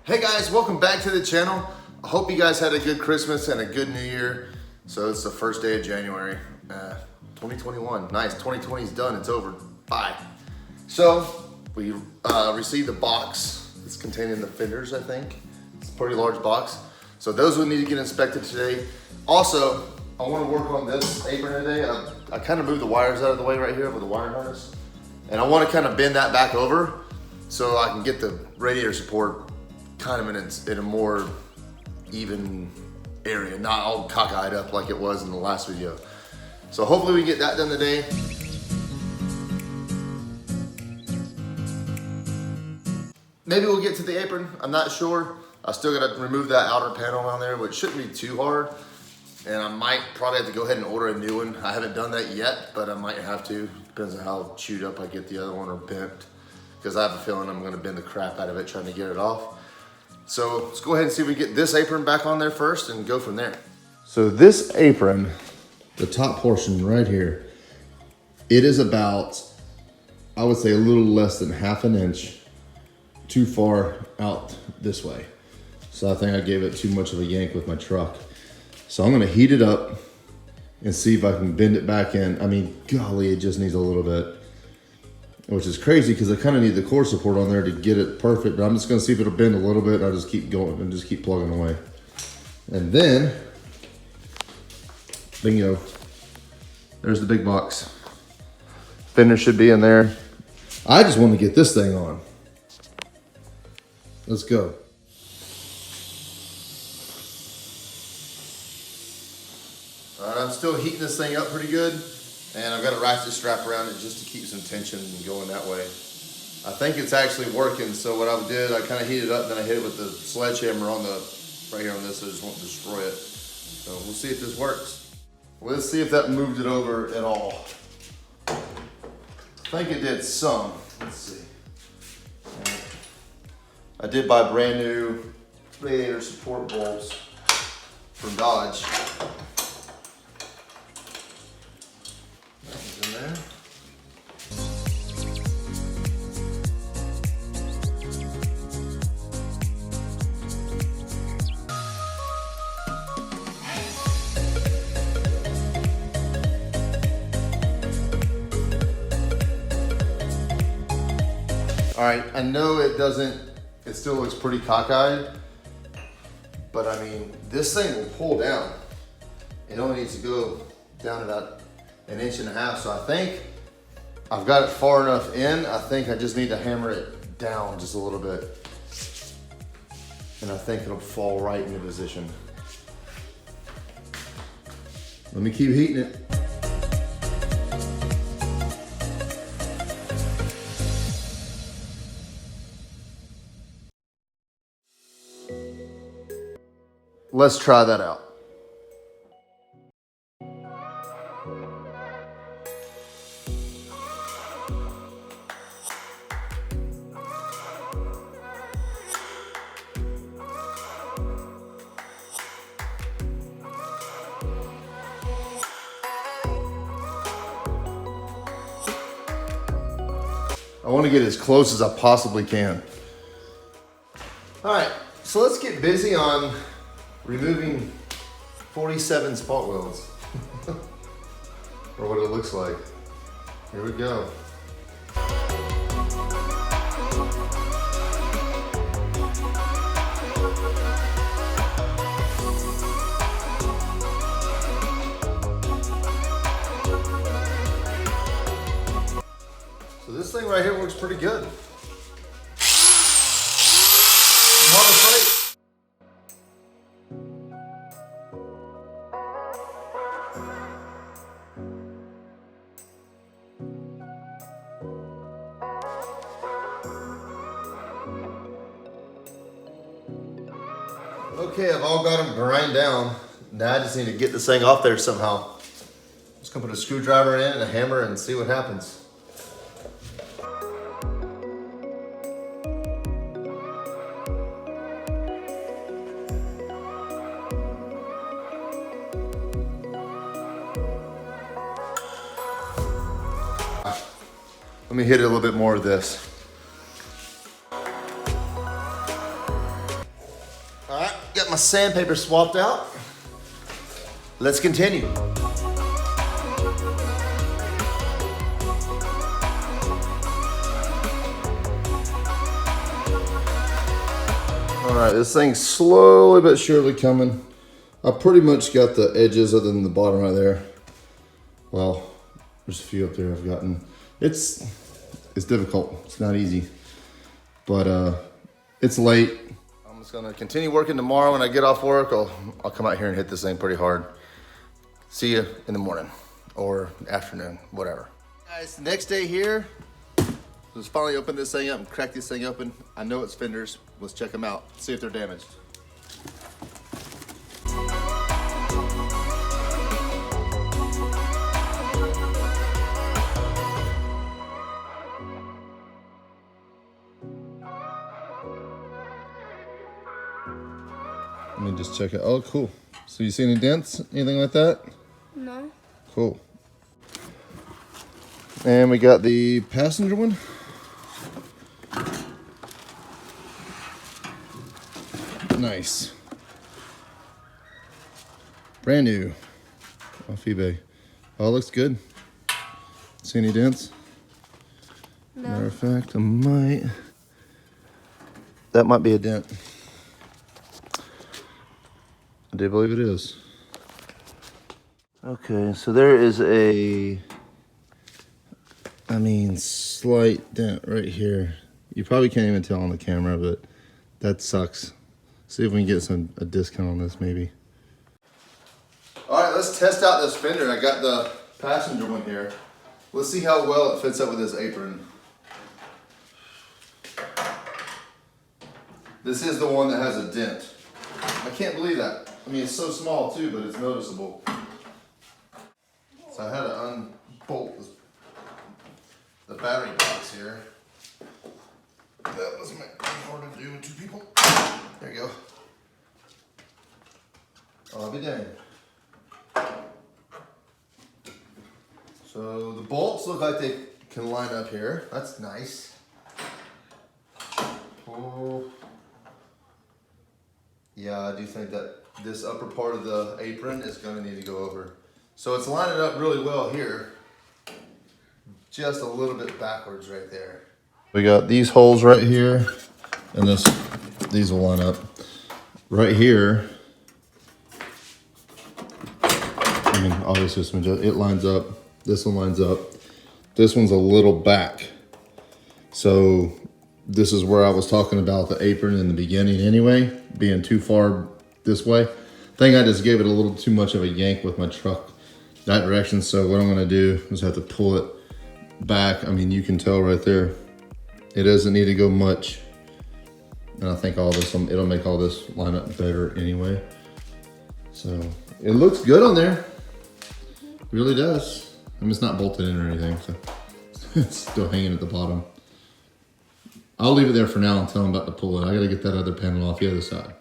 Hey guys, welcome back to the channel. I hope you guys had a good Christmas and a good New Year. So it's the first day of January, 2021. Nice, 2020 is done, it's over, bye. So we received a box that's containing the fenders, I think. It's a pretty large box. So those would need to get inspected today. Also, I want to work on this apron today. I kind of moved the wires out of the way right here with the wire harness. And I want to kind of bend that back over so I can get the radiator support kind of in a more even area, not all cockeyed up like it was in the last video. So hopefully we get that done today. Maybe we'll get to the apron, I'm not sure. I still gotta remove that outer panel on there, which shouldn't be too hard. And I might probably have to go ahead and order a new one. I haven't done that yet, but I might have to. Depends on how chewed up I get the other one or bent. Because I have a feeling I'm gonna bend the crap out of it trying to get it off. So let's go ahead and see if we get this apron back on there first and go from there. So this apron, the top portion right here, it is about, I would say a little less than ½ an inch too far out this way. So I think I gave it too much of a yank with my truck. So I'm gonna heat it up and see if I can bend it back in. I mean, golly, it just needs a little bit. Which is crazy because I kind of need the core support on there to get it perfect, but I'm just gonna see if it'll bend a little bit. I'll just keep going and just keep plugging away. And then, bingo, there's the big box. Fender should be in there. I just want to get this thing on. Let's go. All right, I'm still heating this thing up pretty good. And I've got a ratchet strap around it just to keep some tension going that way. I think it's actually working. So what I did, I kind of heated it up, then I hit it with the sledgehammer on the, right here on this, so I just won't destroy it. So we'll see if this works. Let's see if that moved it over at all. I think it did some. Let's see. I did buy brand new radiator support bolts from Dodge. In there. All right, I know it still looks pretty cockeyed, but I mean, this thing will pull down. It only needs to go down about 1.5 inches. So I think I've got it far enough in. I think I just need to hammer it down just a little bit. And I think it'll fall right into position. Let me keep heating it. Let's try that out. I want to get as close as I possibly can. All right, so let's get busy on removing 47 spot welds. Or what it looks like. Here we go. So this thing right here works pretty good. I'm not afraid. Okay, I've all got them grind down. Now I just need to get this thing off there somehow. Just gonna put a screwdriver in and a hammer and see what happens. Let me hit it a little bit more of this. got my sandpaper swapped out. Let's continue. All right, this thing's slowly but surely coming. I pretty much got the edges other than the bottom right there. Well, there's a few up there I've gotten. It's difficult, it's not easy. But it's late. I'm just gonna continue working tomorrow. When I get off work, I'll come out here and hit this thing pretty hard. See you in the morning or afternoon, whatever. Guys, next day here. Let's finally open this thing up and crack this thing open. I know it's Fenders. Let's check them out, see if they're damaged. Let me just check it. Oh, cool. So you see any dents, anything like that? No. Cool. And we got the passenger one. Nice. Brand new. Off eBay. Oh, looks good. See any dents? No. Matter of fact, I might. That might be a dent. I do believe it is. Okay, so there is a, slight dent right here. You probably can't even tell on the camera, but that sucks. See if we can get a discount on this maybe. All right, let's test out this fender. I got the passenger one here. Let's see how well it fits up with this apron. This is the one that has a dent. I can't believe that. I mean, it's so small too, but it's noticeable. So I had to unbolt the battery box here. That was hard to do with two people. There you go. I'll be dang. So the bolts look like they can line up here. That's nice. Oh. Yeah, I do think that this upper part of the apron is going to need to go over. So it's lining up really well here. Just a little bit backwards right there. We got these holes right here, and these will line up. Right here, obviously it lines up. This one lines up. This one's a little back. So this is where I was talking about the apron in the beginning anyway, being too far this way. I think I just gave it a little too much of a yank with my truck that direction. So what I'm gonna do is have to pull it back. You can tell right there, it doesn't need to go much. And I think it'll make all this line up better anyway. So it looks good on there. It really does. It's not bolted in or anything, so it's still hanging at the bottom. I'll leave it there for now until I'm about to pull it. I gotta get that other panel off the other side.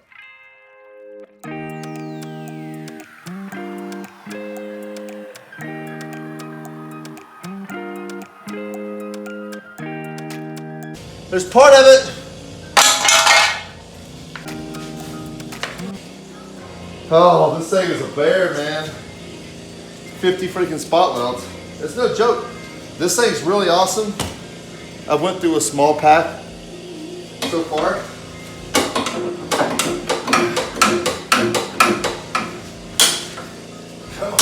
There's part of it. Oh, this thing is a bear, man. 50 freaking spot welds. It's no joke. This thing's really awesome. I went through a small pack so far. Come on.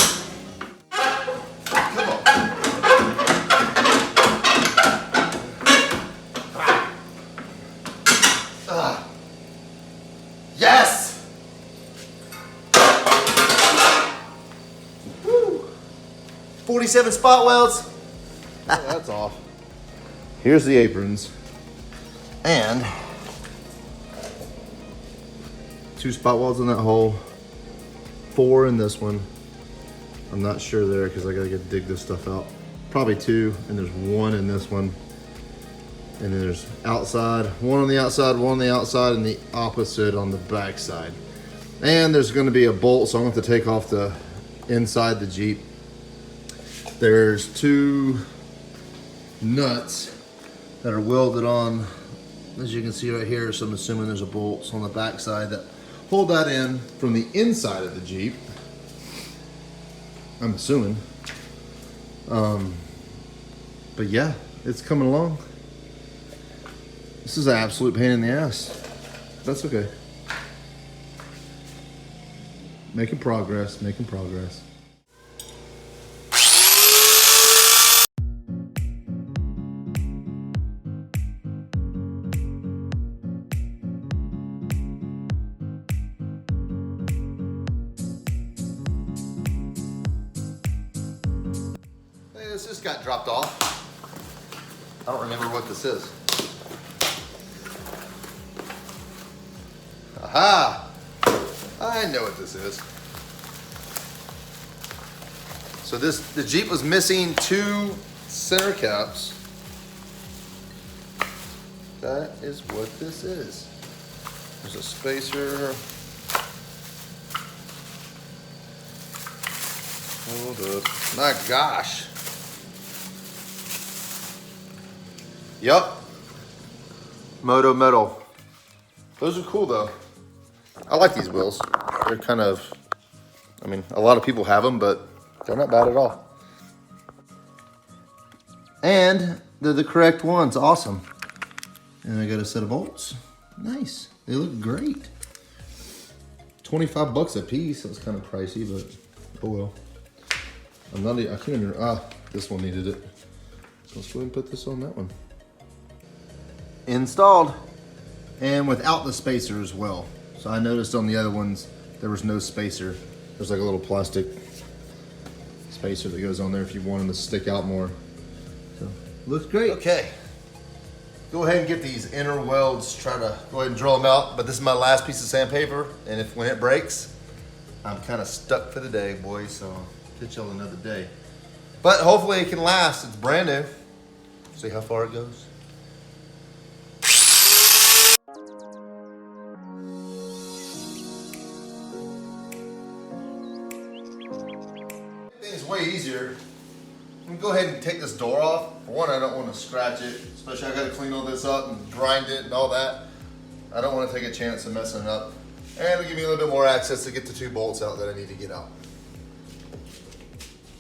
Come on. Yes! Woo. 47 spot welds. Oh, that's off. Here's the aprons. And 2 spot welds in that hole. 4 in this one. I'm not sure there because I gotta dig this stuff out. Probably 2, and there's 1 in this one. And then there's outside, 1 on the outside, 1 on the outside, and the opposite on the back side. And there's gonna be a bolt, so I'm gonna have to take off the inside the Jeep. There's 2 nuts that are welded on, as you can see right here. So I'm assuming there's a bolt on the back side that pull that in from the inside of the Jeep. I'm assuming. But yeah, it's coming along. This is an absolute pain in the ass. That's okay. Making progress, making progress. Hey, this just got dropped off. I don't remember what this is. Aha! I know what this is. So the Jeep was missing 2 center caps. That is what this is. There's a spacer. Hold up. My gosh. Yup. Moto metal. Those are cool though. I like these wheels. They're kind of, I mean, a lot of people have them, but they're not bad at all. And they're the correct ones. Awesome. And I got a set of bolts. Nice. They look great. 25 bucks a piece. That was kind of pricey, but oh well. I can't even, this one needed it. So let's go ahead and put this on that one. Installed. And without the spacer as well. So I noticed on the other ones, there was no spacer. There's like a little plastic spacer that goes on there if you want them to stick out more. So, looks great. Okay. Go ahead and get these inner welds, try to go ahead and drill them out. But this is my last piece of sandpaper. And when it breaks, I'm kind of stuck for the day, boys. So I'll catch y'all another day. But hopefully it can last. It's brand new. See how far it goes. It's way easier. I'm gonna go ahead and take this door off. For one, I don't want to scratch it, especially I got to clean all this up and grind it and all that. I don't want to take a chance of messing it up. And it'll give me a little bit more access to get the 2 bolts out that I need to get out.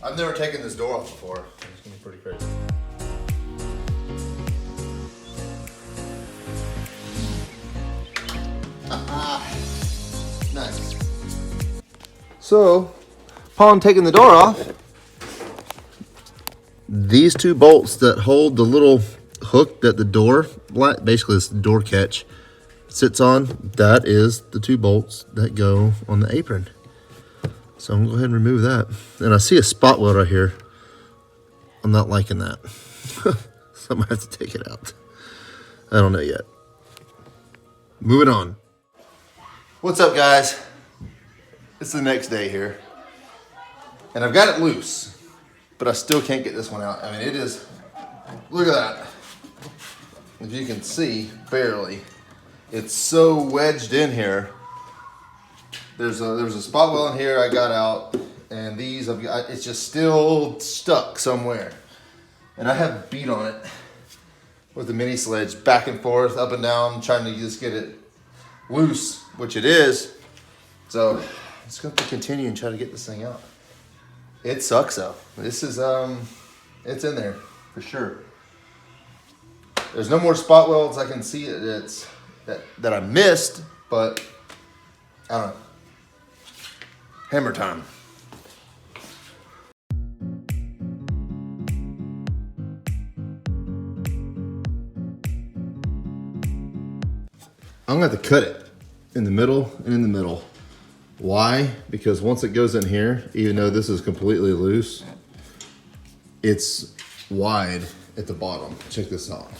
I've never taken this door off before. It's gonna be pretty crazy. Nice. So, upon taking the door off, these 2 bolts that hold the little hook that the door, basically this door catch, sits on, that is the 2 bolts that go on the apron. So I'm gonna go ahead and remove that. And I see a spot weld right here. I'm not liking that. So I'm gonna have to take it out. I don't know yet. Moving on. What's up, guys? It's the next day here. And I've got it loose, but I still can't get this one out. I mean, it is, look at that. If you can see, barely. It's so wedged in here. There's a spot weld in here I got out, and these, it's just still stuck somewhere. And I have beat on it with the mini sledge back and forth, up and down, trying to just get it loose, which it is. So, I'm just going to continue and try to get this thing out. It sucks though. This is, it's in there for sure. There's no more spot welds. I can see that I missed, but I don't know. Hammer time. I'm gonna have to cut it in the middle and in the middle. Why? Because once it goes in here, even though this is completely loose, it's wide at the bottom. Check this out.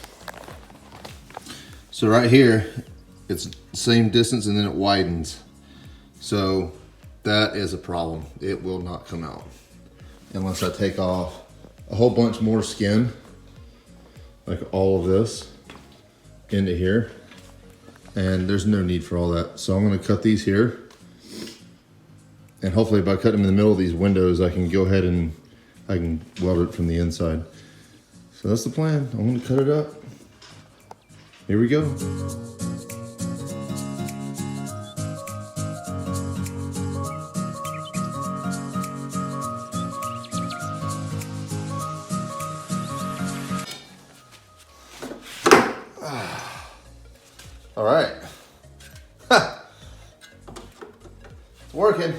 So right here, it's the same distance and then it widens. So that is a problem. It will not come out unless I take off a whole bunch more skin, like all of this, into here. And there's no need for all that. So I'm gonna cut these here. And hopefully by cutting them in the middle of these windows, I can go ahead and I can weld it from the inside. So that's the plan. I'm gonna cut it up. Here we go. Working.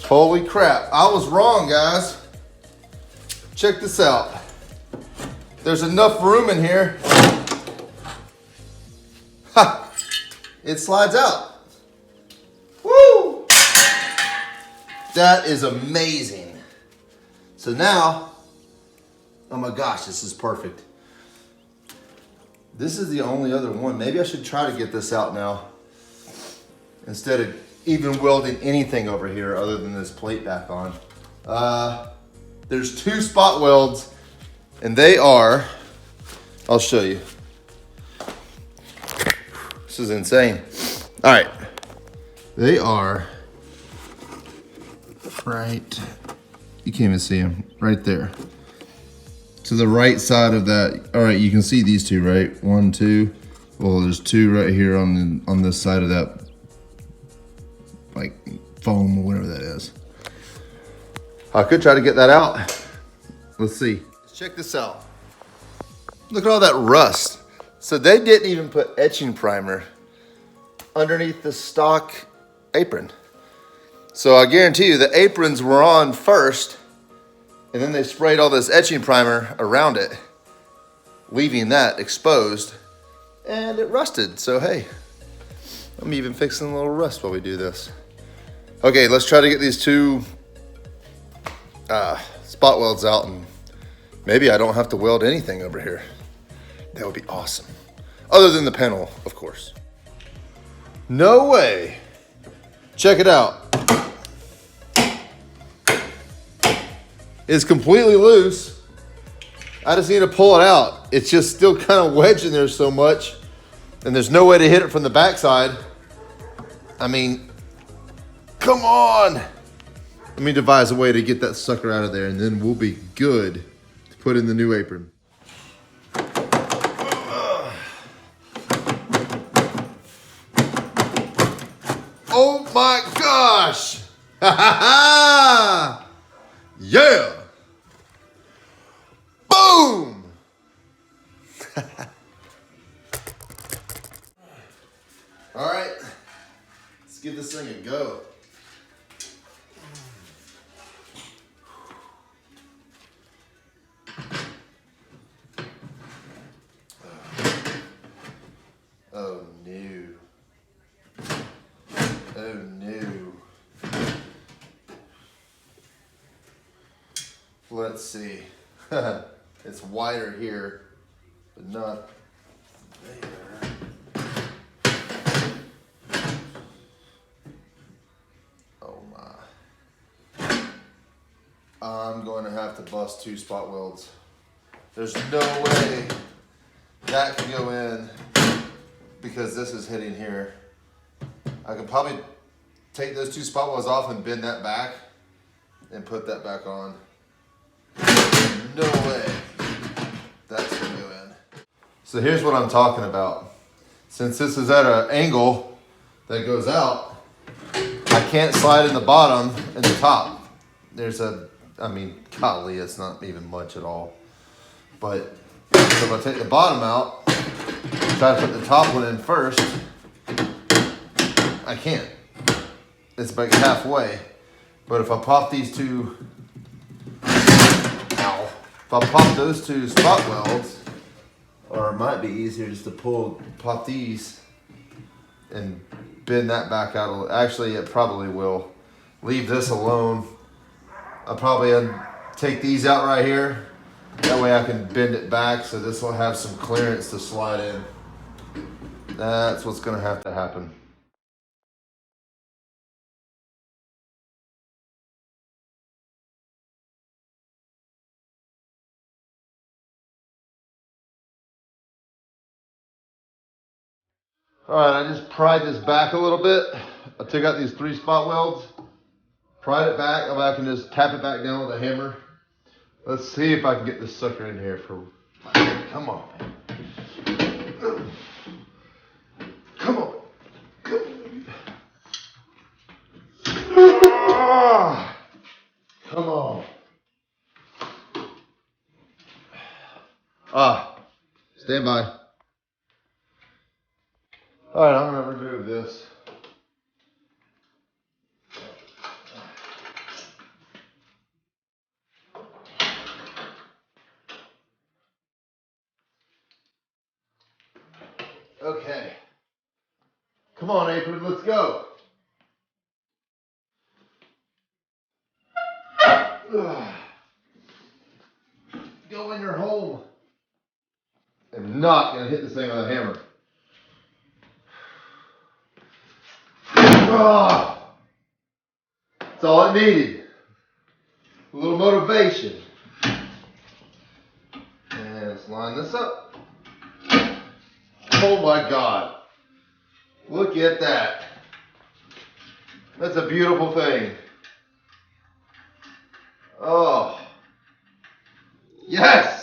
Holy crap, I was wrong, guys. Check this out. There's enough room in here. Ha! It slides out. Woo! That is amazing. So now, oh my gosh, this is perfect. This is the only other one. Maybe I should try to get this out now instead of even welding anything over here other than this plate back on. There's 2 spot welds and they are, I'll show you. This is insane. All right, they are right, you can't even see them, right there. To the right side of that, all right, you can see these 2, right? 1, 2, well, there's 2 right here on this side of that, like foam or whatever that is. I could try to get that out. Let's see. Let's check this out. Look at all that rust. So they didn't even put etching primer underneath the stock apron. So I guarantee you the aprons were on first and then they sprayed all this etching primer around it, leaving that exposed, and it rusted. So hey, I'm even fixing a little rust while we do this. Okay, let's try to get these 2 spot welds out, and maybe I don't have to weld anything over here. That would be awesome. Other than the panel, of course. No way. Check it out. It's completely loose. I just need to pull it out. It's just still kind of wedged in there so much, and there's no way to hit it from the backside. I mean, come on. Let me devise a way to get that sucker out of there, and then we'll be good to put in the new apron. Oh my gosh. Ha ha ha. Yeah. Boom. All right. Let's give this thing a go. Oh no. Oh no. Let's see. It's wider here, but not there. Oh my. I'm going to have to bust 2 spot welds. There's no way that can go in because this is hitting here. I could probably take those 2 spot welds off and bend that back and put that back on. No way that's gonna go in. So here's what I'm talking about. Since this is at an angle that goes out, I can't slide in the bottom and the top. There's a, I mean, golly, it's not even much at all. But so if I take the bottom out, try to put the top one in first, I can't. It's about halfway. But if I pop these 2, ow. If I pop those 2 spot welds, or it might be easier just to pop these and bend that back out a little. Actually, it probably will. Leave this alone. I'll probably take these out right here. That way I can bend it back so this will have some clearance to slide in. That's what's gonna have to happen. All right, I just pried this back a little bit. I took out these 3 spot welds, pried it back. I can just tap it back down with a hammer. Let's see if I can get this sucker in here for Come on, man. Come on. Come on. Stand by. All right, I'm gonna remove this. Okay. Come on, apron, let's go. Go in your home. I'm not gonna hit this thing with a hammer. That's all it needed. A little motivation. And let's line this up. Oh my God. Look at that. That's a beautiful thing. Oh. Yes.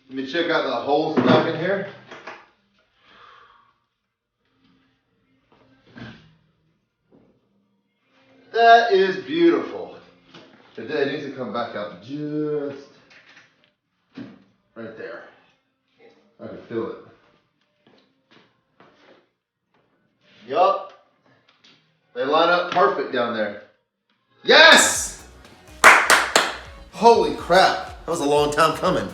Let me check out the holes back in here. That is beautiful. It needs to come back out just right there. I can feel it. Yup. They line up perfect down there. Yes! Holy crap. That was a long time coming.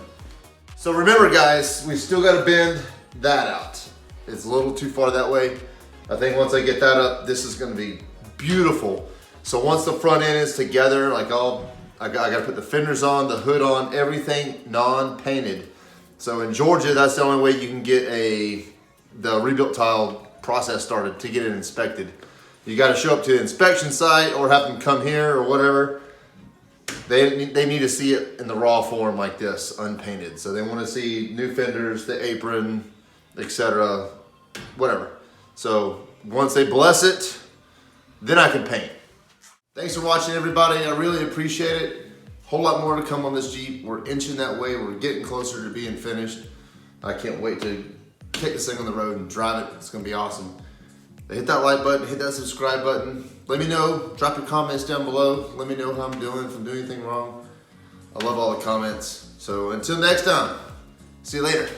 So remember guys, we still got to bend that out. It's a little too far that way. I think once I get that up, this is going to be beautiful. So once the front end is together, like I got to put the fenders on, the hood on, everything non-painted. So in Georgia, that's the only way you can get the rebuilt tile process started to get it inspected. You got to show up to the inspection site or have them come here or whatever. They need to see it in the raw form like this, unpainted. So they want to see new fenders, the apron, etc., whatever. So once they bless it, then I can paint. Thanks for watching, everybody. I really appreciate it. Whole lot more to come on this Jeep. We're inching that way. We're getting closer to being finished. I can't wait to take this thing on the road and drive it. It's gonna be awesome. Hit that like button, hit that subscribe button. Let me know, drop your comments down below. Let me know how I'm doing, if I'm doing anything wrong. I love all the comments. So until next time, see you later.